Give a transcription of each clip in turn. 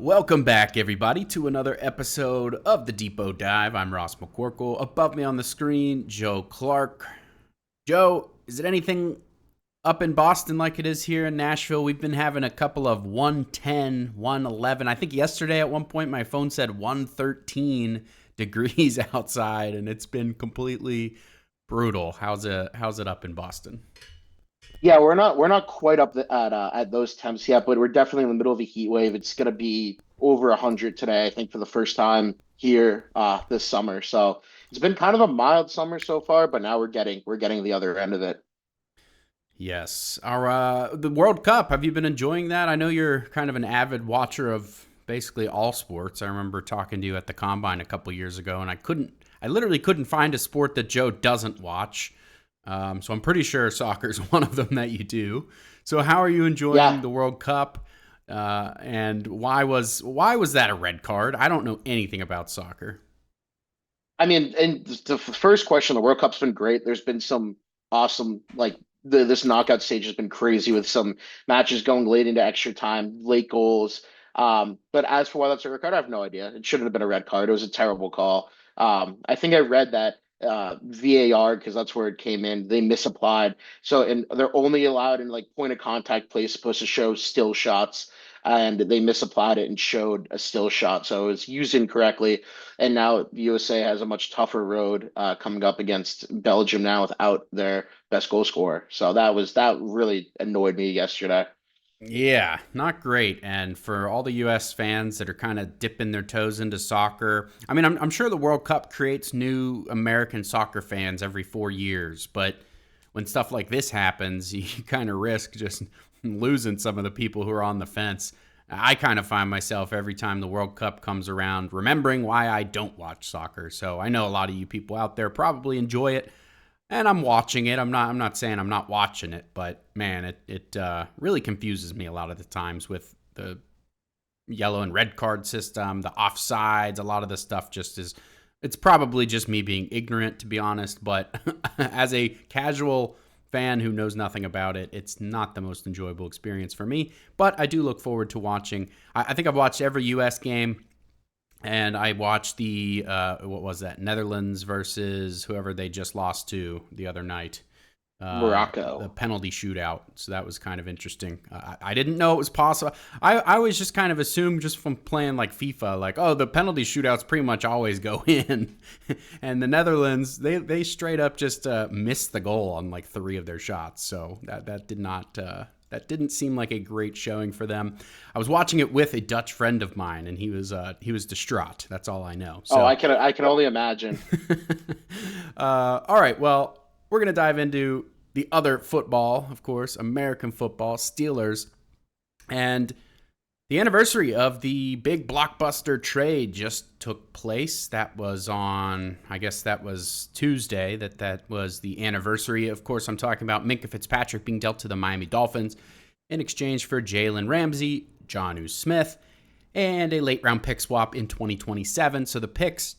Welcome back, everybody, to another episode of the Depot Dive. I'm Ross McCorkle. Above me on the screen, Joe Clark. Joe, is it anything up in Boston like it is here in Nashville? We've been having a couple of 110, 111. I think yesterday at one point my phone said 113 degrees outside, and it's been completely brutal. How's it up in Boston? Yeah, we're not quite up at those temps yet, but we're definitely in the middle of a heat wave. It's going to be over 100 today, I think, for the first time here this summer. So it's been kind of a mild summer so far, but now we're getting the other end of it. Yes. Our the World Cup, have you been enjoying that? I know you're kind of an avid watcher of basically all sports. I remember talking to you at the Combine a couple years ago, and I literally couldn't find a sport that Joe doesn't watch. So I'm pretty sure soccer is one of them that you do. So how are you enjoying Yeah, the World Cup? And why was that a red card? I don't know anything about soccer. I mean, and the first question, the World Cup's been great. There's been some awesome this knockout stage has been crazy with some matches going late into extra time, late goals. But as for why that's a red card, I have no idea. It shouldn't have been a red card. It was a terrible call. I think I read that VAR, because that's where it came in, they misapplied. So and they're only allowed in like point of contact plays supposed to show still shots, and they misapplied it and showed a still shot. So it was used incorrectly, and now USA has a much tougher road coming up against Belgium now without their best goal scorer. So that really annoyed me yesterday. Yeah, not great. And for all the U.S. fans that are kind of dipping their toes into soccer, I mean, I'm sure the World Cup creates new American soccer fans every 4 years, but when stuff like this happens, you kind of risk just losing some of the people who are on the fence. I kind of find myself every time the World Cup comes around remembering why I don't watch soccer. So I know a lot of you people out there probably enjoy it, and I'm watching it. I'm not saying I'm not watching it, but man, it really confuses me a lot of the times with the yellow and red card system, the offsides. A lot of the stuff just is. It's probably just me being ignorant, to be honest. But as a casual fan who knows nothing about it, it's not the most enjoyable experience for me. But I do look forward to watching. I think I've watched every U.S. game, and I watched the what was that, Netherlands versus whoever they just lost to the other night, the Morocco. penalty shootout. So that was kind of interesting. I didn't know it was possible. I always just kind of assumed, just from playing like FIFA, like, oh, the penalty shootouts pretty much always go in. And the Netherlands, they straight up just missed the goal on like three of their shots. So that did not. That didn't seem like a great showing for them. I was watching it with a Dutch friend of mine, and he was distraught. That's all I know. Oh, So, I can only imagine. all right. Well, we're gonna dive into the other football, of course, American football, Steelers, and the anniversary of the big blockbuster trade just took place. That was on, I guess that was Tuesday, that was the anniversary. Of course, I'm talking about Minkah Fitzpatrick being dealt to the Miami Dolphins in exchange for Jalen Ramsey, Jonnu Smith, and a late round pick swap in 2027. So the picks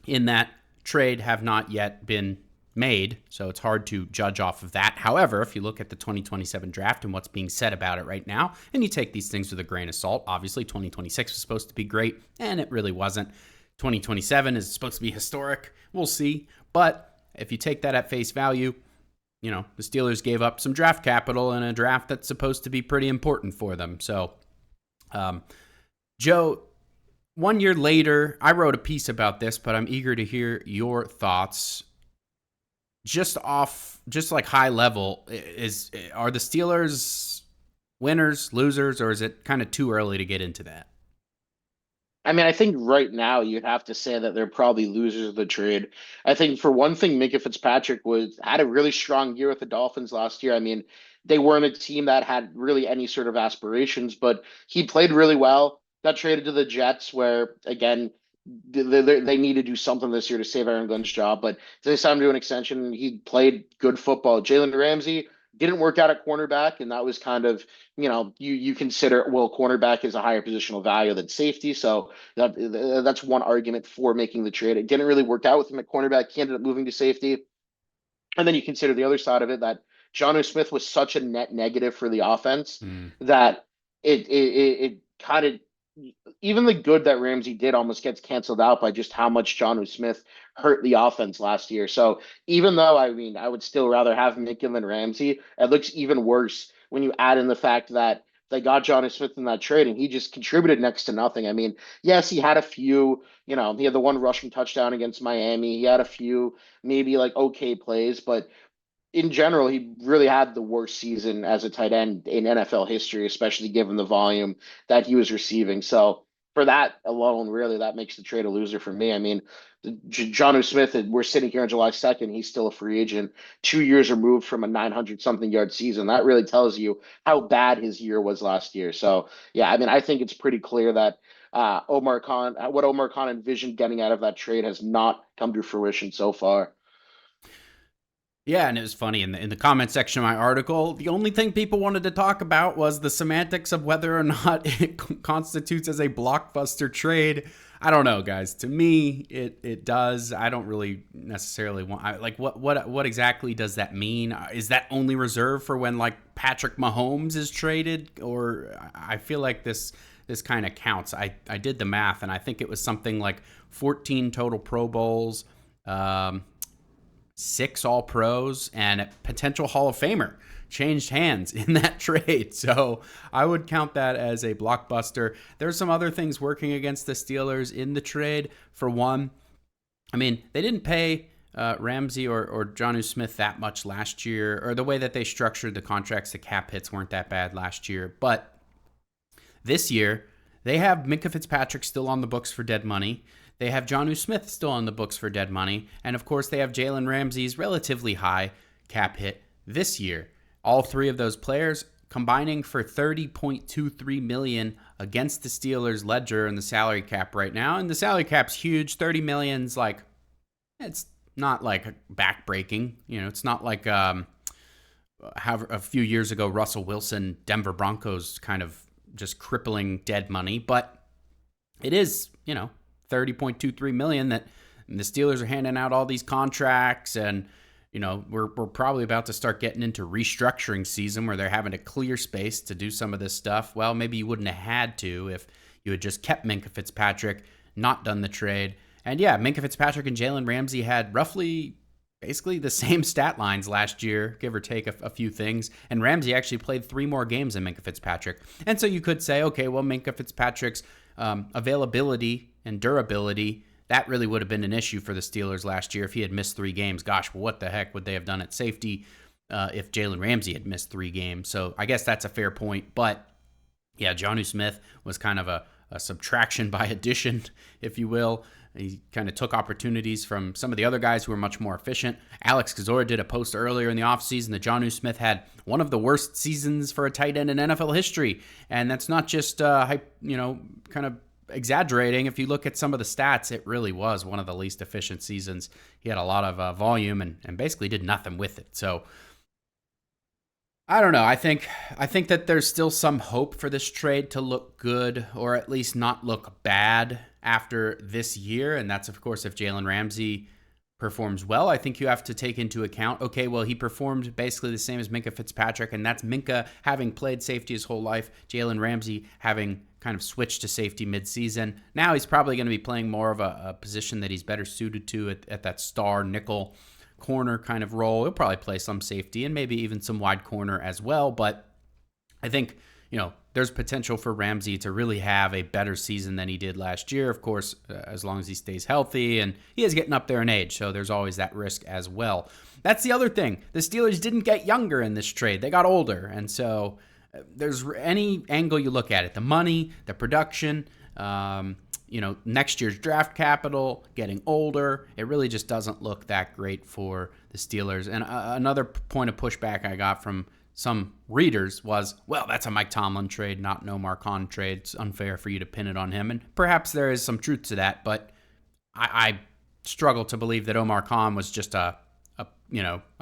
in that trade have not yet been made, so it's hard to judge off of that. However, if you look at the 2027 draft and what's being said about it right now, and you take these things with a grain of salt, obviously 2026 was supposed to be great, and it really wasn't. 2027 is supposed to be historic. We'll see. But if you take that at face value, the Steelers gave up some draft capital in a draft that's supposed to be pretty important for them. So, Joe, 1 year later, I wrote a piece about this, but I'm eager to hear your thoughts. Just like high level, are the Steelers winners, losers, or is it kind of too early to get into that? I mean, I think right now you'd have to say that they're probably losers of the trade. I think for one thing, Minkah Fitzpatrick was had a really strong year with the Dolphins last year. I mean, they weren't a team that had really any sort of aspirations, but he played really well. Got traded to the Jets, where again they need to do something this year to save Aaron Glenn's job. But they signed him to an extension. He played good football. Jalen Ramsey didn't work out at cornerback, and that was kind of you consider, well, cornerback is a higher positional value than safety, so that's one argument for making the trade. It didn't really work out with him at cornerback. He ended up moving to safety. And then you consider the other side of it, that Jonnu Smith was such a net negative for the offense Hmm. that it kind of even the good that Ramsey did almost gets canceled out by just how much Jonnu Smith hurt the offense last year. So even though I mean I would still rather have Minkah than Ramsey, it looks even worse when you add in the fact that they got Jonnu Smith in that trade and he just contributed next to nothing. I mean, yes, he had a few, he had the one rushing touchdown against Miami. He had a few maybe like okay plays, but in general, he really had the worst season as a tight end in NFL history, especially given the volume that he was receiving. So for that alone, really, that makes the trade a loser for me. I mean, Jonnu Smith, we're sitting here on July 2nd. He's still a free agent, 2 years removed from a 900 something yard season. That really tells you how bad his year was last year. So, yeah, I mean, I think it's pretty clear that what Omar Khan envisioned getting out of that trade has not come to fruition so far. Yeah, and it was funny in the comment section of my article. The only thing people wanted to talk about was the semantics of whether or not it constitutes as a blockbuster trade. I don't know, guys. To me, it does. I don't really necessarily want. Like, what exactly does that mean? Is that only reserved for when like Patrick Mahomes is traded? Or I feel like this kind of counts. I did the math, and I think it was something like 14 total Pro Bowls. 6 All Pros, and a potential Hall of Famer changed hands in that trade. So I would count that as a blockbuster. There's some other things working against the Steelers in the trade. For one, I mean, they didn't pay Ramsey or Jonnu Smith that much last year, or the way that they structured the contracts, the cap hits weren't that bad last year. But this year, they have Minkah Fitzpatrick still on the books for dead money. They have Jonnu Smith still on the books for dead money. And of course, they have Jalen Ramsey's relatively high cap hit this year. All three of those players combining for $30.23 million against the Steelers' ledger in the salary cap right now. And the salary cap's huge. $30 million's like, it's not like backbreaking. It's not like how a few years ago, Russell Wilson, Denver Broncos kind of just crippling dead money. But it is, $30.23 million that the Steelers are handing out all these contracts, and we're probably about to start getting into restructuring season where they're having to clear space to do some of this stuff. Well, maybe you wouldn't have had to if you had just kept Minkah Fitzpatrick, not done the trade. And yeah, Minkah Fitzpatrick and Jalen Ramsey had roughly basically the same stat lines last year, give or take a few things. And Ramsey actually played 3 more games than Minkah Fitzpatrick. And so you could say, okay, well, Minkah Fitzpatrick's availability and durability, that really would have been an issue for the Steelers last year if he had missed 3 games. Gosh, what the heck would they have done at safety if Jalen Ramsey had missed 3 games? So I guess that's a fair point. But yeah, Jonnu Smith was kind of a subtraction by addition, if you will. He kind of took opportunities from some of the other guys who were much more efficient. Alex Kozora did a post earlier in the offseason that Jonnu Smith had one of the worst seasons for a tight end in NFL history. And that's not just, kind of exaggerating. If you look at some of the stats, it really was one of the least efficient seasons. He had a lot of volume and basically did nothing with it. So I don't know. I think that there's still some hope for this trade to look good, or at least not look bad after this year. And that's, of course, if Jalen Ramsey performs well. I think you have to take into account, okay, well, he performed basically the same as Minkah Fitzpatrick, and that's Minkah having played safety his whole life, Jalen Ramsey having kind of switched to safety midseason. Now he's probably going to be playing more of a position that he's better suited to at that star nickel corner kind of role. He'll probably play some safety and maybe even some wide corner as well. But I think, there's potential for Ramsey to really have a better season than he did last year. Of course, as long as he stays healthy, and he is getting up there in age. So there's always that risk as well. That's the other thing. The Steelers didn't get younger in this trade. They got older. And so there's any angle you look at it, the money, the production, next year's draft capital, getting older, it really just doesn't look that great for the Steelers. And another point of pushback I got from some readers was, well, that's a Mike Tomlin trade, not an Omar Khan trade. It's unfair for you to pin it on him. And perhaps there is some truth to that, but I struggle to believe that Omar Khan was just a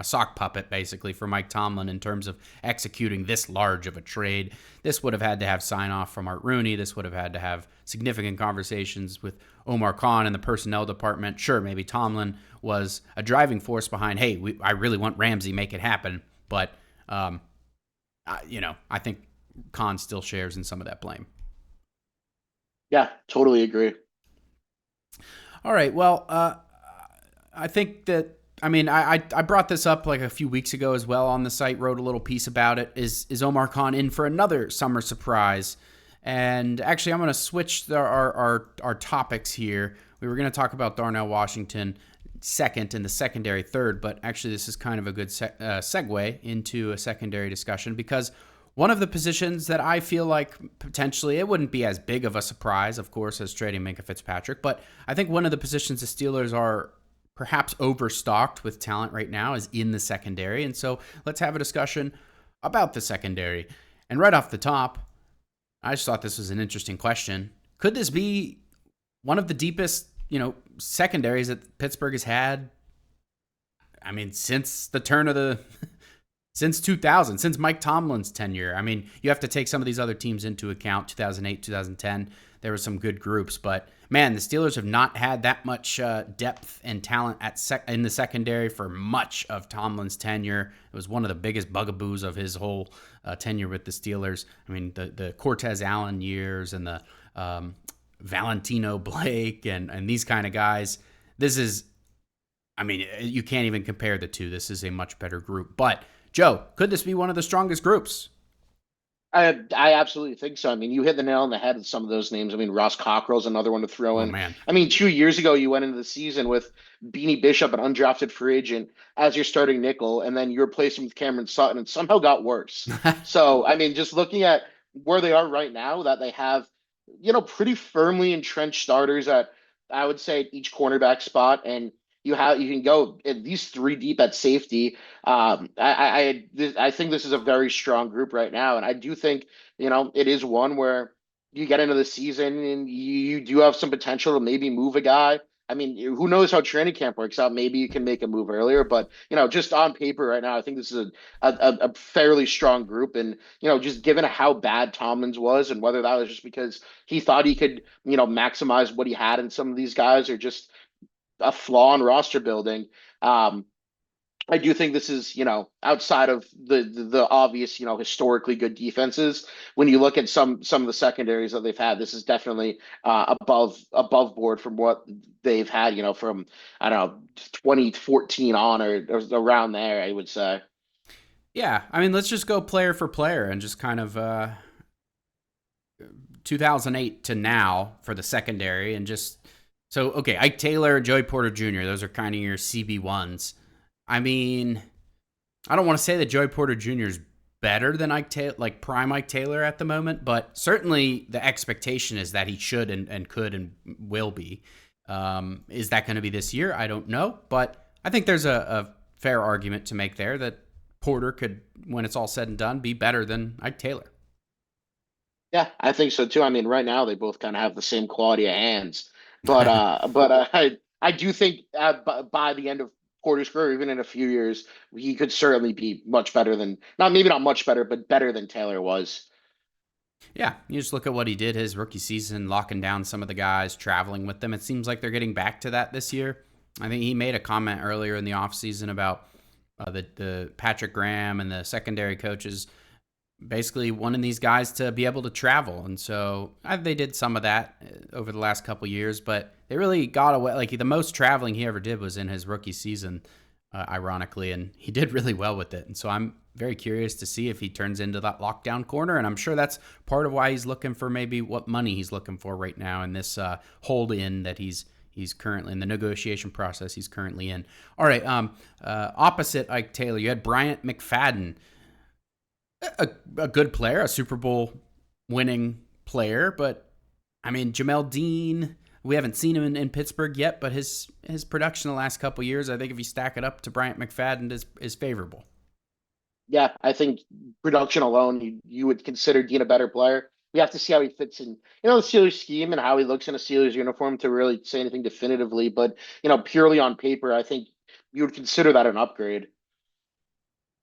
sock puppet basically for Mike Tomlin in terms of executing this large of a trade. This would have had to have sign off from Art Rooney. This would have had to have significant conversations with Omar Khan and the personnel department. Sure, maybe Tomlin was a driving force behind, hey, I really want Ramsey, make it happen. But, I think Khan still shares in some of that blame. Yeah, totally agree. All right. Well, I think that I brought this up like a few weeks ago as well on the site. Wrote a little piece about it. Is Omar Khan in for another summer surprise? And actually, I'm going to switch our topics here. We were going to talk about Darnell Washington second and the secondary third, but actually, this is kind of a good segue into a secondary discussion because one of the positions that I feel like potentially it wouldn't be as big of a surprise, of course, as trading Minkah Fitzpatrick, but I think one of the positions the Steelers are perhaps overstocked with talent right now is in the secondary. And so let's have a discussion about the secondary. And right off the top, I just thought this was an interesting question. Could this be one of the deepest, secondaries that Pittsburgh has had? I mean, since the turn of the since 2000, since Mike Tomlin's tenure. I mean, you have to take some of these other teams into account. 2008, 2010, there were some good groups, but man, the Steelers have not had that much depth and talent in the secondary for much of Tomlin's tenure. It was one of the biggest bugaboos of his whole tenure with the Steelers. I mean, the Cortez Allen years and the Valentino Blake and these kind of guys. This is, I mean, you can't even compare the two. This is a much better group. But Joe, could this be one of the strongest groups? I absolutely think so. I mean, you hit the nail on the head with some of those names. I mean, Ross Cockrell's another one to throw Oh in. man. I mean, 2 years ago, you went into the season with Beanie Bishop, an undrafted free agent, as your starting nickel, and then you replaced him with Cameron Sutton, and somehow got worse. So, I mean, just looking at where they are right now, that they have, pretty firmly entrenched starters at, I would say, each cornerback spot, and you can go at least three deep at safety. I think this is a very strong group right now, and I do think it is one where you get into the season and you do have some potential to maybe move a guy. I mean, who knows how training camp works out? Maybe you can make a move earlier, but just on paper right now, I think this is a fairly strong group, and just given how bad Tomlins was, and whether that was just because he thought he could maximize what he had in some of these guys, or just a flaw in roster building. Um, I do think this is, outside of the obvious, historically good defenses. When you look at some of the secondaries that they've had, this is definitely above board from what they've had, from I don't know 2014 on, or around there, I would say. Yeah, I mean, let's just go player for player and just kind of 2008 to now for the secondary and just so okay, Ike Taylor and Joey Porter Jr. Those are kind of your CB1s. I mean, I don't want to say that Joey Porter Jr. is better than Ike Taylor, like prime Ike Taylor at the moment, but certainly the expectation is that he should and could and will be. Is that going to be this year? I don't know, but I think there's a fair argument to make there that Porter could, when it's all said and done, be better than Ike Taylor. Yeah, I think so too. I mean, right now they both kind of have the same quality of hands, I do think by the end of Porter's career, even in a few years, he could certainly be much better than, not maybe not much better, but better than Taylor was. Yeah, you just look at what he did his rookie season, locking down some of the guys, traveling with them. It seems like they're getting back to that this year. I think he made a comment earlier in the offseason about the Patrick Graham and the secondary coaches basically wanting these guys to be able to travel. And so they did some of that over the last couple years, but they really got away. Like the most traveling he ever did was in his rookie season, ironically, and he did really well with it. And so I'm very curious to see if he turns into that lockdown corner. And I'm sure that's part of why he's looking for maybe what money he's looking for right now in this hold in that he's currently in the negotiation process he's currently in. All right. Opposite Ike Taylor, you had Bryant McFadden, a good player, a Super Bowl winning player, but I mean, Jamel Dean, we haven't seen him in Pittsburgh yet, but his production the last couple of years, I think if you stack it up to Bryant McFadden, is favorable. Yeah, I think production alone, you would consider Dean a better player. We have to see how he fits in, the Steelers scheme, and how he looks in a Steelers uniform to really say anything definitively. But, purely on paper, I think you would consider that an upgrade.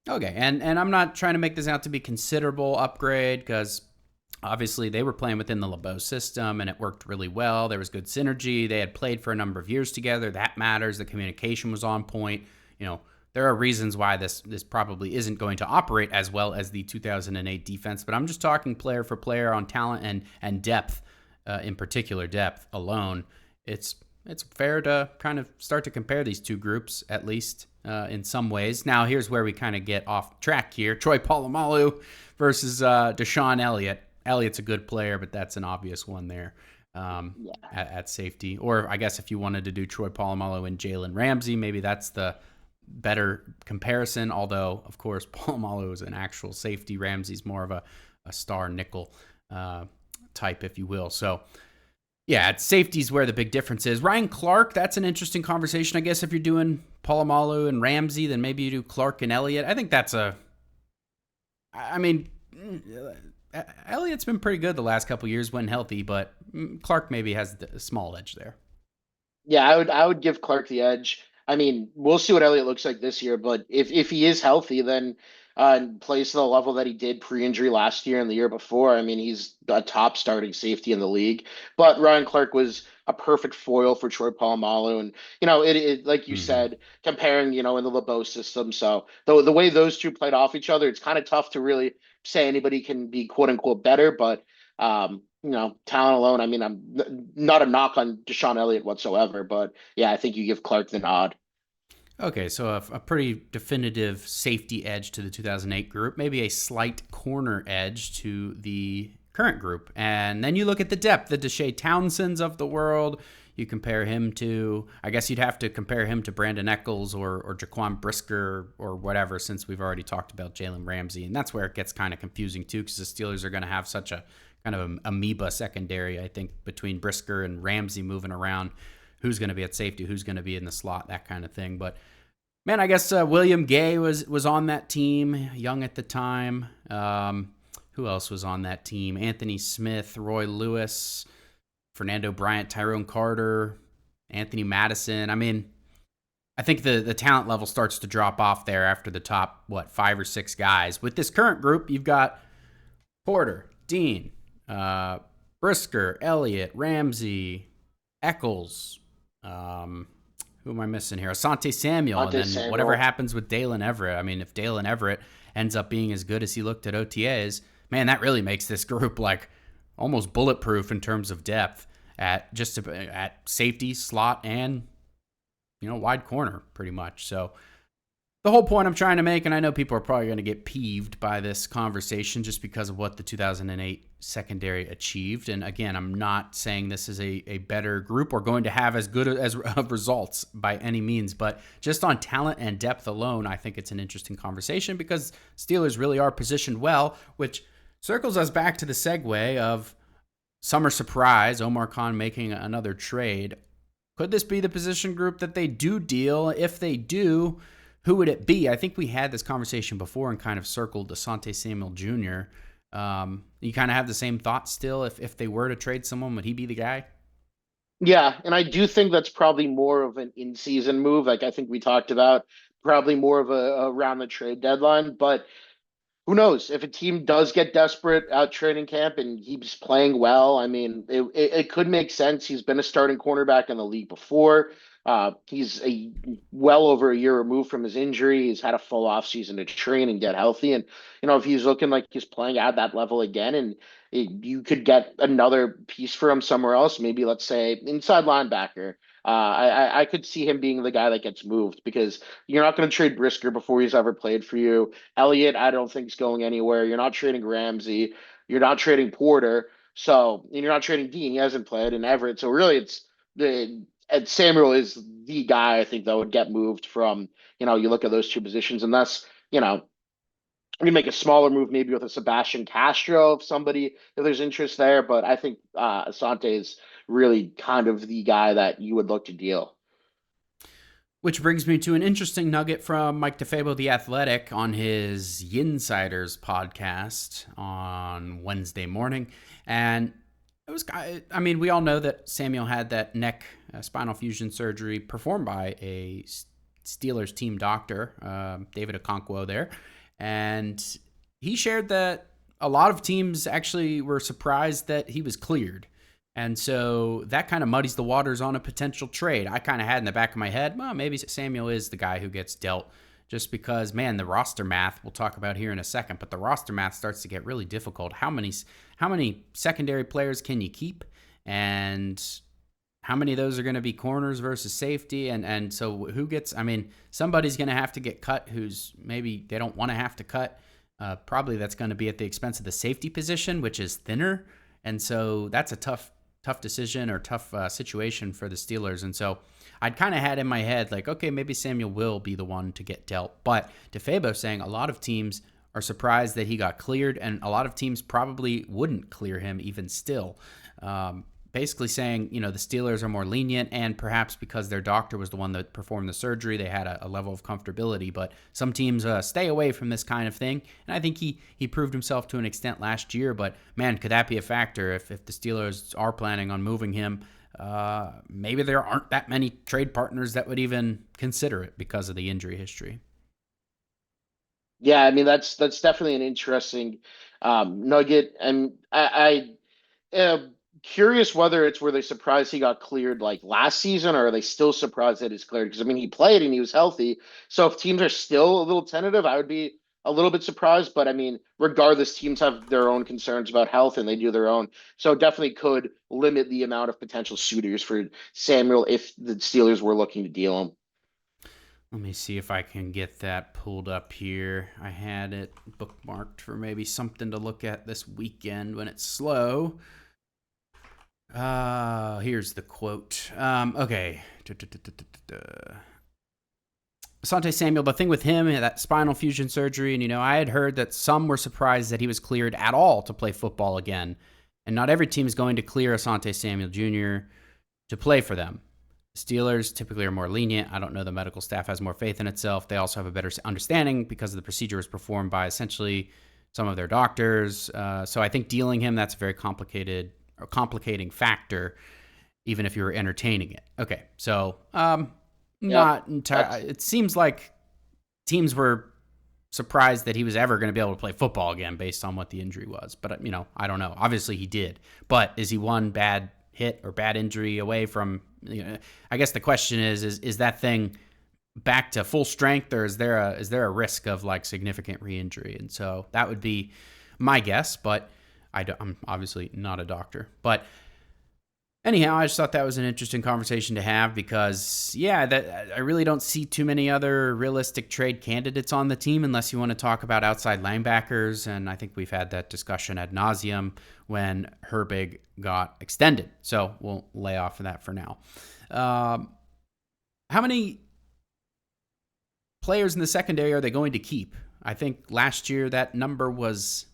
Okay, and I'm not trying to make this out to be considerable upgrade because obviously they were playing within the LeBeau system and it worked really well. There was good synergy. They had played for a number of years together. That matters. The communication was on point. There are reasons why this probably isn't going to operate as well as the 2008 defense, but I'm just talking player for player on talent and depth. in particular depth alone, it's fair to kind of start to compare these two groups, at least in some ways. Now, here's where we kind of get off track here. Troy Polamalu versus Deshaun Elliott. Elliott's a good player, but that's an obvious one there at safety. Or I guess if you wanted to do Troy Polamalu and Jalen Ramsey, maybe that's the better comparison. Although, of course, Polamalu is an actual safety. Ramsey's more of a star nickel type, if you will. So, yeah, at safety's where the big difference is. Ryan Clark, that's an interesting conversation. I guess if you're doing Polamalu and Ramsey, then maybe you do Clark and Elliott. I think that's Elliott's been pretty good the last couple years when healthy, but Clark maybe has a small edge there. Yeah, I would give Clark the edge. I mean, we'll see what Elliott looks like this year, but if he is healthy, then and plays to the level that he did pre-injury last year and the year before, I mean, he's a top starting safety in the league. But Ryan Clark was a perfect foil for Troy Polamalu, and it like you said, comparing in the LeBeau system. So the way those two played off each other, it's kind of tough to really say anybody can be quote unquote better, but. Talent alone. I mean, I'm not a knock on Deshaun Elliott whatsoever, but yeah, I think you give Clark the nod. Okay, so a pretty definitive safety edge to the 2008 group, maybe a slight corner edge to the current group. And then you look at the depth, the Deshae Townsends of the world. You compare him to, I guess you'd have to compare him to Brandon Echols or Jaquan Brisker or whatever, since we've already talked about Jalen Ramsey. And that's where it gets kind of confusing too, because the Steelers are going to have such a kind of amoeba secondary, I think, between Brisker and Ramsey moving around. Who's going to be at safety, who's going to be in the slot, that kind of thing. But man, I guess William Gay was on that team, young at the time. Who else was on that team? Anthony Smith, Roy Lewis, Fernando Bryant, Tyrone Carter, Anthony Madison. I mean, I think the talent level starts to drop off there after the top, 5 or 6 guys. With this current group, you've got Porter, Dean, Brisker, Elliott, Ramsey, Echols, who am I missing here? Asante Samuel. And then whatever happens with Dalen Everett. I mean, if Dalen Everett ends up being as good as he looked at OTAs, man, that really makes this group like almost bulletproof in terms of depth at safety, slot, and wide corner pretty much. So the whole point I'm trying to make, and I know people are probably going to get peeved by this conversation just because of what the 2008 secondary achieved. And again, I'm not saying this is a better group or going to have as good as results by any means, but just on talent and depth alone, I think it's an interesting conversation because Steelers really are positioned well, which circles us back to the segue of summer surprise, Omar Khan making another trade. Could this be the position group that they do deal? If they do, who would it be? I think we had this conversation before and kind of circled Asante Samuel Jr. You kind of have the same thought still. If they were to trade someone, would he be the guy? Yeah, and I do think that's probably more of an in-season move. Like I think we talked about, probably more of a around the trade deadline. But who knows if a team does get desperate at training camp and he's playing well? I mean, it could make sense. He's been a starting cornerback in the league before. He's well over a year removed from his injury. He's had a full off season to train and get healthy. And if he's looking like he's playing at that level again, and you could get another piece for him somewhere else, maybe let's say inside linebacker. I could see him being the guy that gets moved because you're not going to trade Brisker before he's ever played for you. Elliott, I don't think is going anywhere. You're not trading Ramsey. You're not trading Porter. And you're not trading Dean. He hasn't played, and Everett. So really, it's the and Samuel is the guy I think that would get moved from. You look at those two positions, unless we make a smaller move, maybe with a Sebastian Castro, if there's interest there. But I think Asante is really kind of the guy that you would look to deal. Which brings me to an interesting nugget from Mike DeFabo, The Athletic, on his Yinsiders podcast on Wednesday morning. And it was, I mean, we all know that Samuel had that neck spinal fusion surgery performed by a Steelers team doctor, David Okonkwo there. And he shared that a lot of teams actually were surprised that he was cleared. And so that kind of muddies the waters on a potential trade. I kind of had in the back of my head, well, maybe Samuel is the guy who gets dealt, just because, man, the roster math, we'll talk about here in a second, but the roster math starts to get really difficult. How many secondary players can you keep? And how many of those are going to be corners versus safety? And so who gets, I mean, somebody's going to have to get cut who's maybe they don't want to have to cut. Probably that's going to be at the expense of the safety position, which is thinner. And so that's a tough decision or tough situation for the Steelers. And so I'd kind of had in my head, like, okay, maybe Samuel will be the one to get dealt. But DeFabo saying a lot of teams are surprised that he got cleared, and a lot of teams probably wouldn't clear him even still. Basically saying, the Steelers are more lenient, and perhaps because their doctor was the one that performed the surgery, they had a level of comfortability. But some teams stay away from this kind of thing, and I think he proved himself to an extent last year. But man, could that be a factor if the Steelers are planning on moving him? Maybe there aren't that many trade partners that would even consider it because of the injury history. Yeah, I mean that's definitely an interesting nugget, and I am curious whether it's were they surprised he got cleared like last season, or are they still surprised that he's cleared? Because I mean he played and he was healthy, so if teams are still a little tentative, I would be a little bit surprised. But I mean, regardless, teams have their own concerns about health and they do their own, so it definitely could limit the amount of potential suitors for Samuel if the Steelers were looking to deal him. Let me see if I can get that pulled up here. I had it bookmarked for maybe something to look at this weekend when it's slow. Here's the quote. Okay. Asante Samuel, the thing with him, that spinal fusion surgery, and I had heard that some were surprised that he was cleared at all to play football again. And not every team is going to clear Asante Samuel Jr. to play for them. Steelers typically are more lenient. I don't know, the medical staff has more faith in itself. They also have a better understanding because the procedure was performed by essentially some of their doctors. So I think dealing him, that's a very complicating factor, even if you were entertaining it. Okay, so Yep, not entirely. that's It seems like teams were surprised that he was ever going to be able to play football again based on what the injury was. But I don't know. Obviously he did. But is he one bad hit or bad injury away from? I guess the question is that thing back to full strength, or is there a risk of like significant re-injury? And so that would be my guess. But I'm obviously not a doctor. But anyhow, I just thought that was an interesting conversation to have because, yeah, that I really don't see too many other realistic trade candidates on the team unless you want to talk about outside linebackers. And I think we've had that discussion ad nauseum when Herbig got extended. So we'll lay off of that for now. How many players in the secondary are they going to keep? I think last year that number was,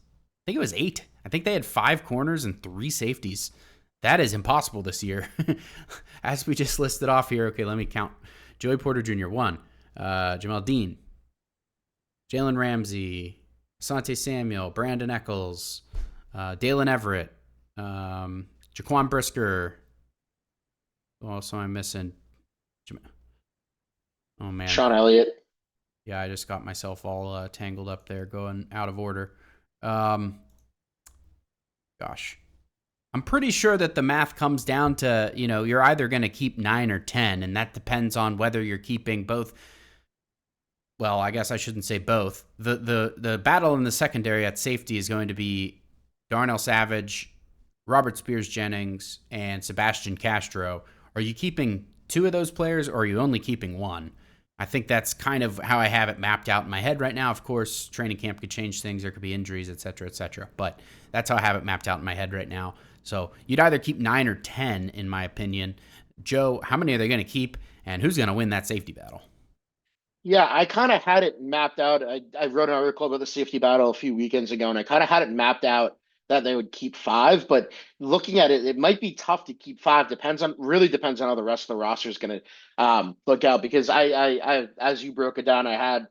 I think it was 8. I think they had 5 corners and 3 safeties. That is impossible this year. As we just listed off here, okay, let me count. Joey Porter Jr., 1. Jamal Dean. Jalen Ramsey. Asante Samuel. Brandon Eccles. Dalen Everett. Jaquan Brisker. Who else am I missing? Oh, man. Sean Elliott. Yeah, I just got myself all tangled up there, going out of order. Gosh. I'm pretty sure that the math comes down to, you're either going to keep 9 or 10, and that depends on whether you're keeping both. Well, I guess I shouldn't say both. The battle in the secondary at safety is going to be Darnell Savage, Robert Spears-Jennings, and Sebastian Castro. Are you keeping 2 of those players, or are you only keeping 1? I think that's kind of how I have it mapped out in my head right now. Of course, training camp could change things. There could be injuries, et cetera, et cetera. But that's how I have it mapped out in my head right now. So you'd either keep 9 or 10, in my opinion. Joe, how many are they going to keep, and who's going to win that safety battle? Yeah, I kind of had it mapped out. I wrote an article about the safety battle a few weekends ago, and I kind of had it mapped out that they would keep 5. But looking at it, it might be tough to keep 5. Really depends on how the rest of the roster is going to look out. Because as you broke it down, I had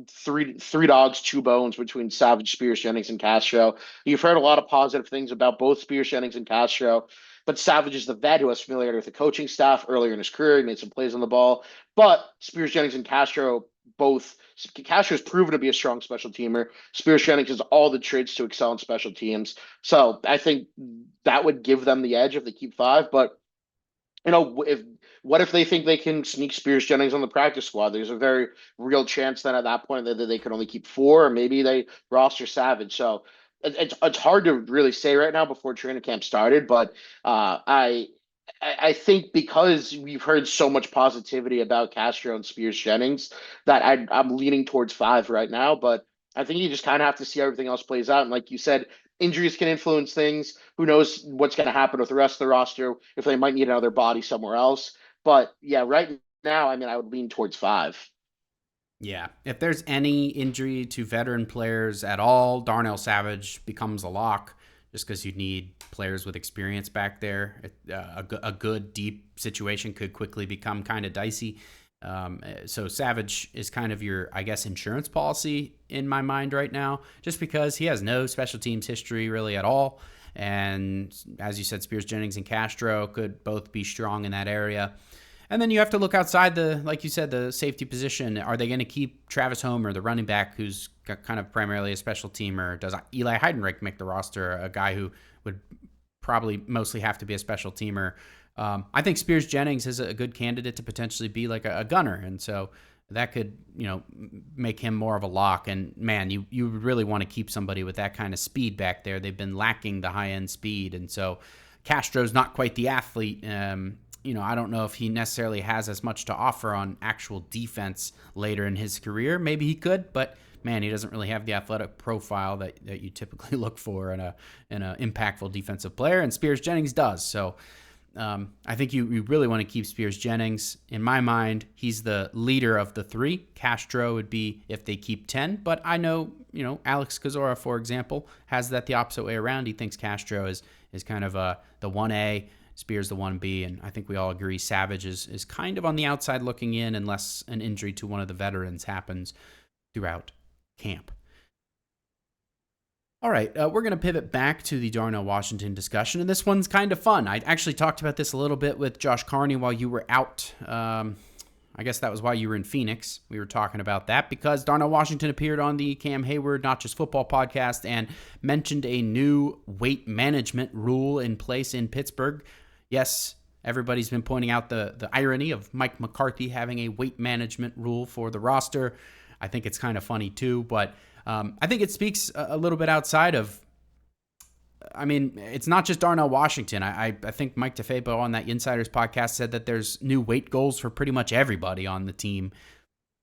three dogs, 2 bones between Savage, Spears, Jennings, and Castro. You've heard a lot of positive things about both Spears, Jennings, and Castro. But Savage is the vet who has familiarity with the coaching staff earlier in his career. He made some plays on the ball. But Spears, Jennings, and Castro both. Castro has proven to be a strong special teamer. Spears, Jennings has all the traits to excel in special teams. So I think that would give them the edge if they keep 5. But if what if they think they can sneak Spears Jennings on the practice squad? There's a very real chance that at that point that they could only keep 4, or maybe they roster Savage. So it's hard to really say right now before training camp started, but I think because we've heard so much positivity about Castro and Spears Jennings that I'm leaning towards five right now. But I think you just kind of have to see how everything else plays out. And like you said, injuries can influence things. Who knows what's going to happen with the rest of the roster if they might need another body somewhere else. But yeah, right now, I mean, I would lean towards five. Yeah. If there's any injury to veteran players at all, Darnell Savage becomes a lock just because you need players with experience back there. A good, deep situation could quickly become kind of dicey. So Savage is kind of your, I guess, insurance policy in my mind right now, just because he has no special teams history really at all. And as you said, Spears Jennings and Castro could both be strong in that area. And then you have to look outside like you said, the safety position. Are they going to keep Travis Homer, the running back, who's kind of primarily a special teamer? Does Eli Heidenreich make the roster, a guy who would probably mostly have to be a special teamer? I think Spears Jennings is a good candidate to potentially be like a gunner. And so that could, make him more of a lock. And man, you really want to keep somebody with that kind of speed back there. They've been lacking the high end speed. And so Castro's not quite the athlete. I don't know if he necessarily has as much to offer on actual defense later in his career. Maybe he could, but man, he doesn't really have the athletic profile that you typically look for in a impactful defensive player, and Spears Jennings does. So I think you really want to keep Spears Jennings. In my mind, he's the leader of the three. Castro would be if they keep 10, but I know, Alex Kozora, for example, has that the opposite way around. He thinks Castro is kind of the 1A, Spears the 1B, and I think we all agree Savage is kind of on the outside looking in unless an injury to one of the veterans happens throughout camp. All right, we're going to pivot back to the Darnell Washington discussion, and this one's kind of fun. I actually talked about this a little bit with Josh Carney while you were out. I guess that was while you were in Phoenix. We were talking about that because Darnell Washington appeared on the Cam Hayward Not Just Football podcast and mentioned a new weight management rule in place in Pittsburgh. Yes, everybody's been pointing out the irony of Mike McCarthy having a weight management rule for the roster. I think it's kind of funny too, but I think it speaks a little bit outside of, it's not just Darnell Washington. I think Mike DeFabo on that Insiders podcast said that there's new weight goals for pretty much everybody on the team.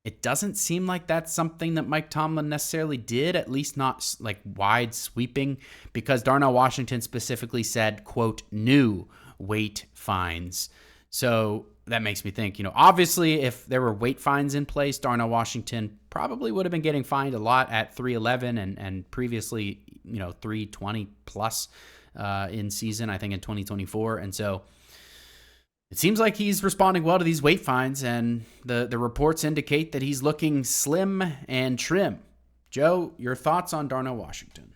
It doesn't seem like that's something that Mike Tomlin necessarily did, at least not like wide sweeping, because Darnell Washington specifically said, quote, new weight fines. So that makes me think, obviously if there were weight fines in place, Darnell Washington probably would have been getting fined a lot at 311 and previously, 320 plus in season, I think in 2024. And so it seems like he's responding well to these weight fines, and the reports indicate that he's looking slim and trim. Joe, your thoughts on Darnell Washington?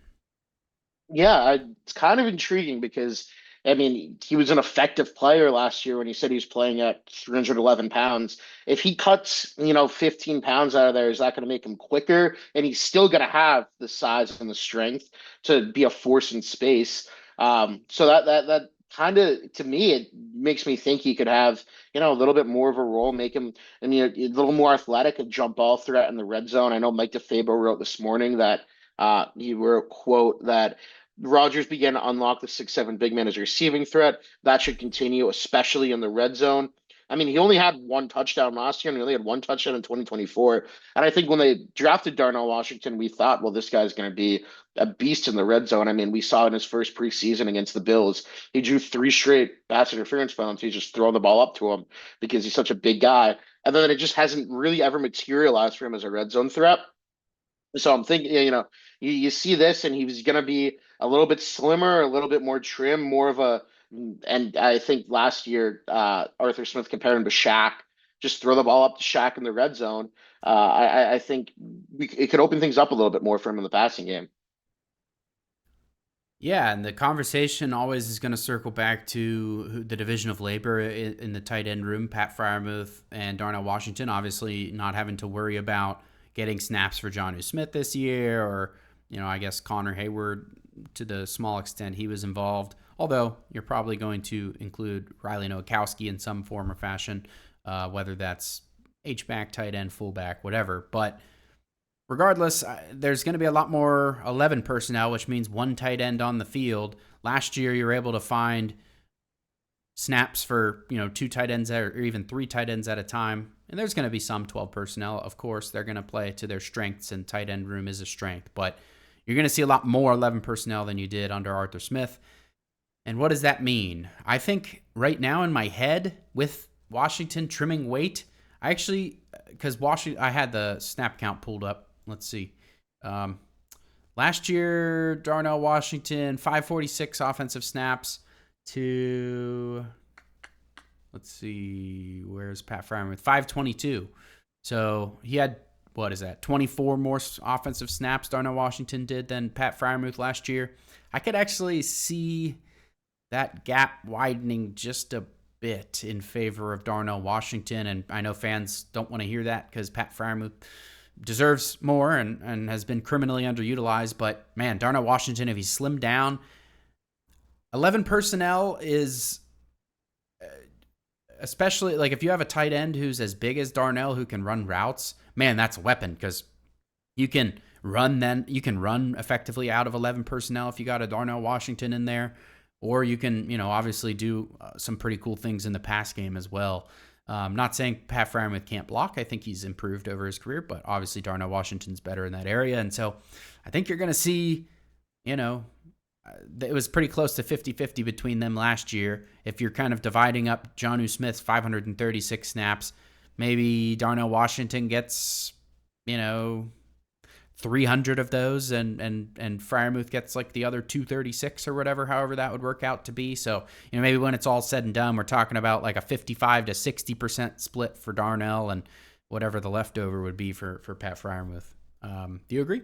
Yeah, it's kind of intriguing because he was an effective player last year when he said he was playing at 311 pounds. If he cuts, 15 pounds out of there, is that going to make him quicker? And he's still going to have the size and the strength to be a force in space. So that kind of, to me, it makes me think he could have, a little bit more of a role, make him, a little more athletic, a jump ball threat in the red zone. I know Mike DeFabo wrote this morning that he wrote, quote, that Rodgers began to unlock the 6'7" big man as a receiving threat. That should continue, especially in the red zone. He only had one touchdown last year, and he only had one touchdown in 2024. And I think when they drafted Darnell Washington, we thought, well, this guy's going to be a beast in the red zone. We saw in his first preseason against the Bills, he drew 3 straight pass interference penalties, just throwing the ball up to him because he's such a big guy. And then it just hasn't really ever materialized for him as a red zone threat. So I'm thinking, you see this, and he was going to be a little bit slimmer, a little bit more trim, more of a. And I think last year, Arthur Smith compared him to Shaq. Just throw the ball up to Shaq in the red zone. I think it could open things up a little bit more for him in the passing game. Yeah, and the conversation always is going to circle back to the division of labor in the tight end room. Pat Freiermuth and Darnell Washington obviously not having to worry about getting snaps for Jonnu Smith this year, or, I guess Connor Hayward, to the small extent he was involved. Although you're probably going to include Riley Nowakowski in some form or fashion, whether that's H-back, tight end, fullback, whatever. But regardless, there's going to be a lot more 11 personnel, which means one tight end on the field. Last year, you were able to find snaps for, two tight ends or even three tight ends at a time. And there's going to be some 12 personnel. Of course, they're going to play to their strengths, and tight end room is a strength. But you're going to see a lot more 11 personnel than you did under Arthur Smith. And what does that mean? I think right now in my head, with Washington trimming weight, because I had the snap count pulled up. Let's see. Last year, Darnell Washington, 546 offensive snaps to, let's see, where's Pat Freiermuth? 522. So he had, 24 more offensive snaps Darnell Washington did than Pat Freiermuth last year. I could actually see that gap widening just a bit in favor of Darnell Washington, and I know fans don't want to hear that because Pat Freiermuth deserves more and has been criminally underutilized, but man, Darnell Washington, if he's slimmed down, 11 personnel is, especially like if you have a tight end who's as big as Darnell who can run routes, man, that's a weapon, because you can run effectively out of 11 personnel if you got a Darnell Washington in there, or you can, obviously do some pretty cool things in the pass game as well. Not saying Pat Freiermuth can't block. I think he's improved over his career, but obviously Darnell Washington's better in that area. And so I think you're going to see, it was pretty close to 50-50 between them last year. If you're kind of dividing up Jonnu Smith's 536 snaps, maybe Darnell Washington gets, 300 of those, and Freiermuth gets like the other 236 or whatever, however that would work out to be. So, maybe when it's all said and done, we're talking about like a 55 to 60% split for Darnell and whatever the leftover would be for Pat Freiermuth. Do you agree?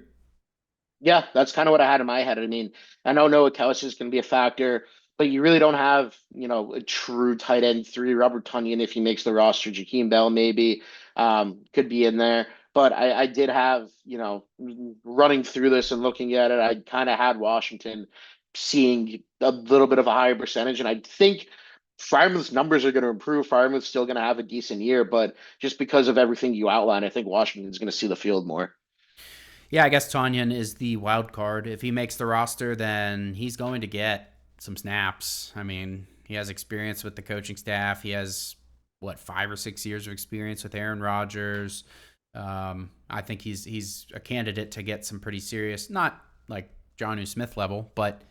Yeah, that's kind of what I had in my head. I mean, I know Noah Kellis is going to be a factor, but you really don't have, a true tight end three. Robert Tonyan, if he makes the roster, Jakeem Bell maybe could be in there. But I did have, running through this and looking at it, I kind of had Washington seeing a little bit of a higher percentage. And I think Freiermuth's numbers are going to improve. Freiermuth's still going to have a decent year, but just because of everything you outlined, I think Washington's going to see the field more. Yeah, I guess Tonyan is the wild card. If he makes the roster, then he's going to get some snaps. I mean, he has experience with the coaching staff. He has, 5 or 6 years of experience with Aaron Rodgers. I think he's a candidate to get some pretty serious, not like Jonnu Smith level, but,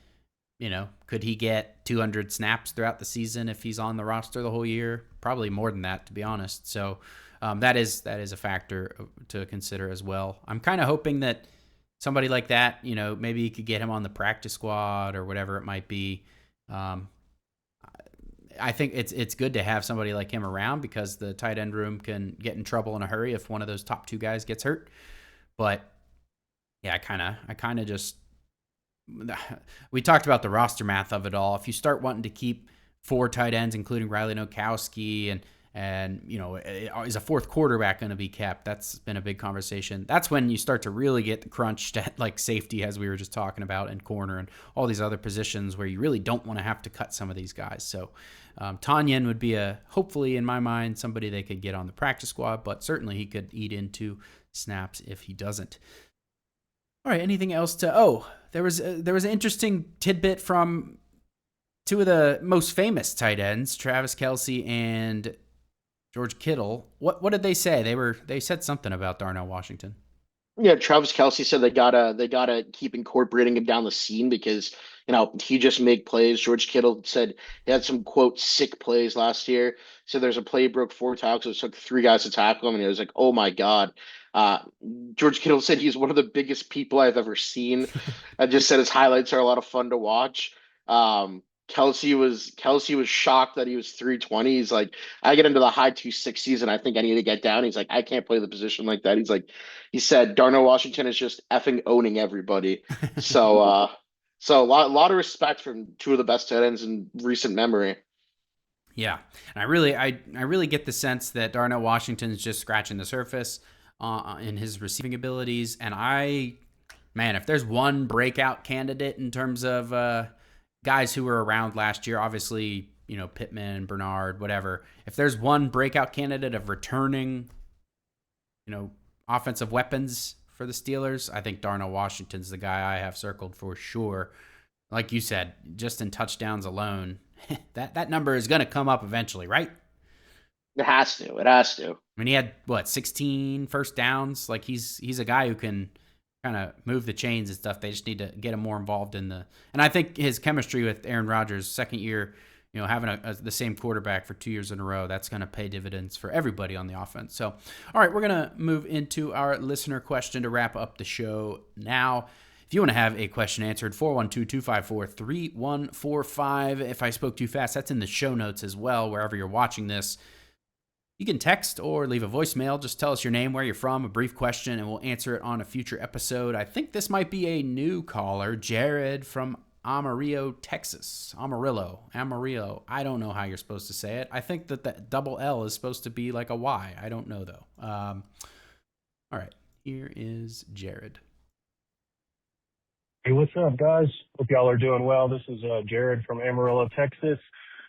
could he get 200 snaps throughout the season if he's on the roster the whole year? Probably more than that, to be honest. So that is a factor to consider as well. I'm kind of hoping that somebody like that, maybe you could get him on the practice squad or whatever it might be. I think it's good to have somebody like him around, because the tight end room can get in trouble in a hurry if one of those top two guys gets hurt. But yeah, I kind of just, we talked about the roster math of it all. If you start wanting to keep 4 tight ends, including Riley Nokowski, and is a fourth quarterback going to be kept? That's been a big conversation. That's when you start to really get crunched at like safety, as we were just talking about, and corner and all these other positions where you really don't want to have to cut some of these guys. So Tonyan would be hopefully in my mind, somebody they could get on the practice squad, but certainly he could eat into snaps if he doesn't. All right, anything else there was an interesting tidbit from two of the most famous tight ends, Travis Kelce and George Kittle. What did they say? They said something about Darnell Washington. Yeah, Travis Kelce said they gotta keep incorporating him down the seam because he just make plays. George Kittle said he had some quote sick plays last year. So there's a play broke 4 tackles. It took 3 guys to tackle him, and it was like, oh my god. Uh, George Kittle said he's one of the biggest people I've ever seen. I just said his highlights are a lot of fun to watch. Kelsey was shocked that he was 320. He's like, I get into the high 260s and I think I need to get down. He's like, I can't play the position like that. He said Darnell Washington is just effing owning everybody. So a lot of respect from two of the best tight ends in recent memory. Yeah, and I really get the sense that Darnell Washington is just scratching the surface in his receiving abilities. And if there's one breakout candidate in terms of guys who were around last year, obviously, Pittman, Bernard, whatever. If there's one breakout candidate of returning, offensive weapons for the Steelers, I think Darnell Washington's the guy I have circled for sure. Like you said, just in touchdowns alone, that number is going to come up eventually, right? It has to. It has to. I mean, he had 16 first downs. Like he's a guy who can kind of move the chains and stuff. They just need to get him more involved in and I think his chemistry with Aaron Rodgers, second year, having the same quarterback for 2 years in a row, that's going to pay dividends for everybody on the offense. So, all right, we're going to move into our listener question to wrap up the show now. If you want to have a question answered, 412-254-3145. If I spoke too fast, that's in the show notes as well, wherever you're watching this. You can text or leave a voicemail. Just tell us your name, where you're from, a brief question, and we'll answer it on a future episode. I think this might be a new caller, Jared from Amarillo, Texas. Amarillo. I don't know how you're supposed to say it. I think that double L is supposed to be like a Y. I don't know, though. All right, here is Jared. Hey, what's up, guys? Hope y'all are doing well. This is Jared from Amarillo, Texas.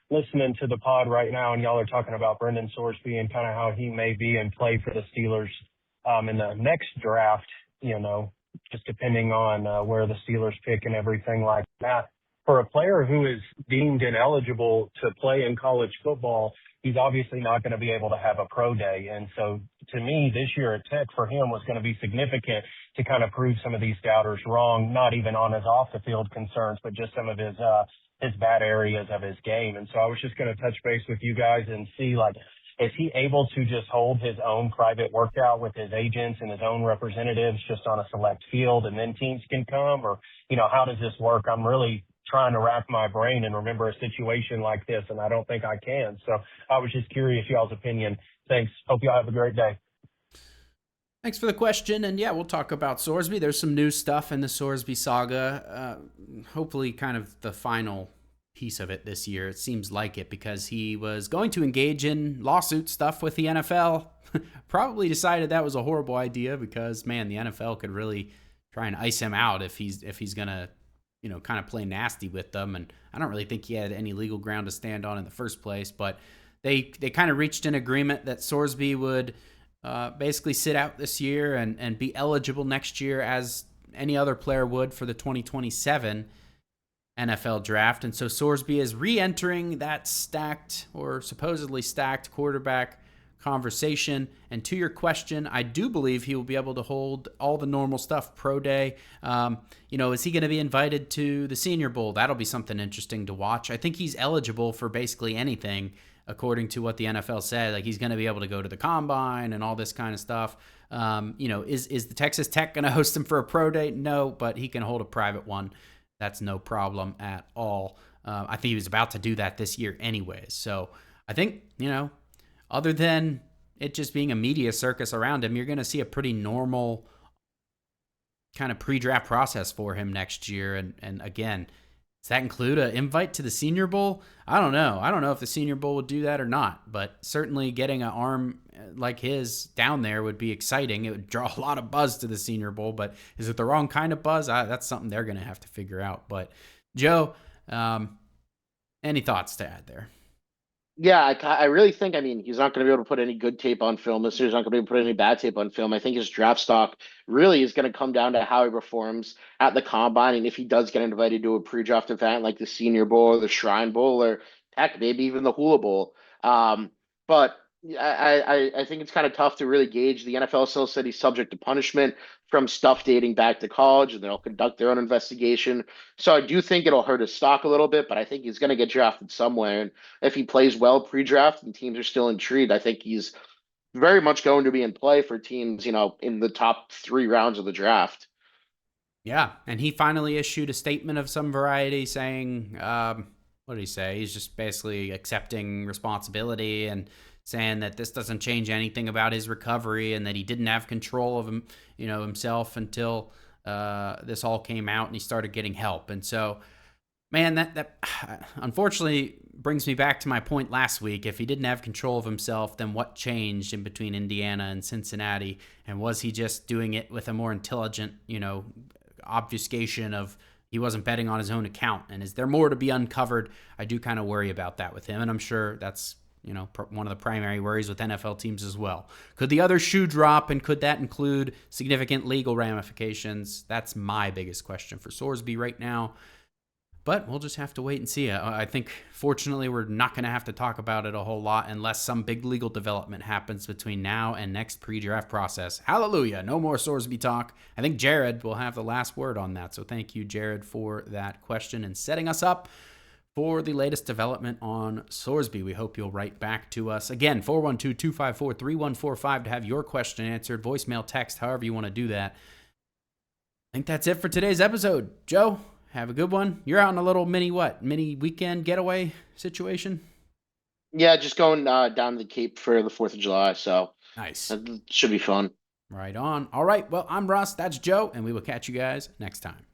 Listening to the pod right now, and y'all are talking about Brendan Sorsby and kind of how he may be in play for the Steelers in the next draft, just depending on where the Steelers pick and everything like that. For a player who is deemed ineligible to play in college football, he's obviously not going to be able to have a pro day. And so to me, this year at Tech for him was going to be significant to kind of prove some of these doubters wrong, not even on his off the field concerns, but just some of his bad areas of his game. And so I was just going to touch base with you guys and see, is he able to just hold his own private workout with his agents and his own representatives just on a select field and then teams can come? Or, how does this work? I'm really trying to rack my brain and remember a situation like this, and I don't think I can. So I was just curious y'all's opinion. Thanks. Hope y'all have a great day. Thanks for the question, and yeah, we'll talk about Sorsby. There's some new stuff in the Sorsby saga. Hopefully kind of the final piece of it this year. It seems like it, because he was going to engage in lawsuit stuff with the NFL. Probably decided that was a horrible idea because, man, the NFL could really try and ice him out if he's going to, kind of play nasty with them. And I don't really think he had any legal ground to stand on in the first place, but they kind of reached an agreement that Sorsby would basically sit out this year and be eligible next year as any other player would for the 2027 NFL draft. And so Sorsby is re-entering that stacked or supposedly stacked quarterback conversation. And to your question, I do believe he will be able to hold all the normal stuff, pro day. Is he going to be invited to the Senior Bowl? That'll be something interesting to watch. I think he's eligible for basically anything, according to what the NFL said. Like, he's going to be able to go to the combine and all this kind of stuff. Is the Texas Tech going to host him for a pro day? No, but he can hold a private one. That's no problem at all. I think he was about to do that this year anyways. So I think, other than it just being a media circus around him, you're going to see a pretty normal kind of pre-draft process for him next year. And again, does that include an invite to the Senior Bowl? I don't know. I don't know if the Senior Bowl would do that or not, but certainly getting an arm like his down there would be exciting. It would draw a lot of buzz to the Senior Bowl, but is it the wrong kind of buzz? That's something they're going to have to figure out. But Joe, any thoughts to add there? Yeah, I really think, he's not going to be able to put any good tape on film. This year's not going to be able to put any bad tape on film. I think his draft stock really is going to come down to how he performs at the combine. And if he does get invited to a pre-draft event like the Senior Bowl or the Shrine Bowl, or heck, maybe even the Hula Bowl. But I think it's kind of tough to really gauge. The NFL still said he's subject to punishment from stuff dating back to college, and they'll conduct their own investigation. So I do think it'll hurt his stock a little bit, but I think he's going to get drafted somewhere. And if he plays well pre-draft and teams are still intrigued, I think he's very much going to be in play for teams, in the top 3 rounds of the draft. Yeah, and he finally issued a statement of some variety saying, what did he say? He's just basically accepting responsibility and saying that this doesn't change anything about his recovery and that he didn't have control of him, himself until this all came out and he started getting help. And so, man, that unfortunately brings me back to my point last week. If he didn't have control of himself, then what changed in between Indiana and Cincinnati? And was he just doing it with a more intelligent, obfuscation of he wasn't betting on his own account? And is there more to be uncovered? I do kind of worry about that with him, and I'm sure that's one of the primary worries with NFL teams as well. Could the other shoe drop, and could that include significant legal ramifications? That's my biggest question for Sorsby right now. But we'll just have to wait and see. I think, fortunately, we're not going to have to talk about it a whole lot unless some big legal development happens between now and next pre-draft process. Hallelujah. No more Sorsby talk. I think Jared will have the last word on that. So thank you, Jared, for that question and setting us up for the latest development on Sorsby. We hope you'll write back to us. Again, 412-254-3145 to have your question answered. Voicemail, text, however you want to do that. I think that's it for today's episode. Joe, have a good one. You're out on a little mini weekend getaway situation? Yeah, just going down to the Cape for the 4th of July, so nice. That should be fun. Right on. All right, well, I'm Russ, that's Joe, and we will catch you guys next time.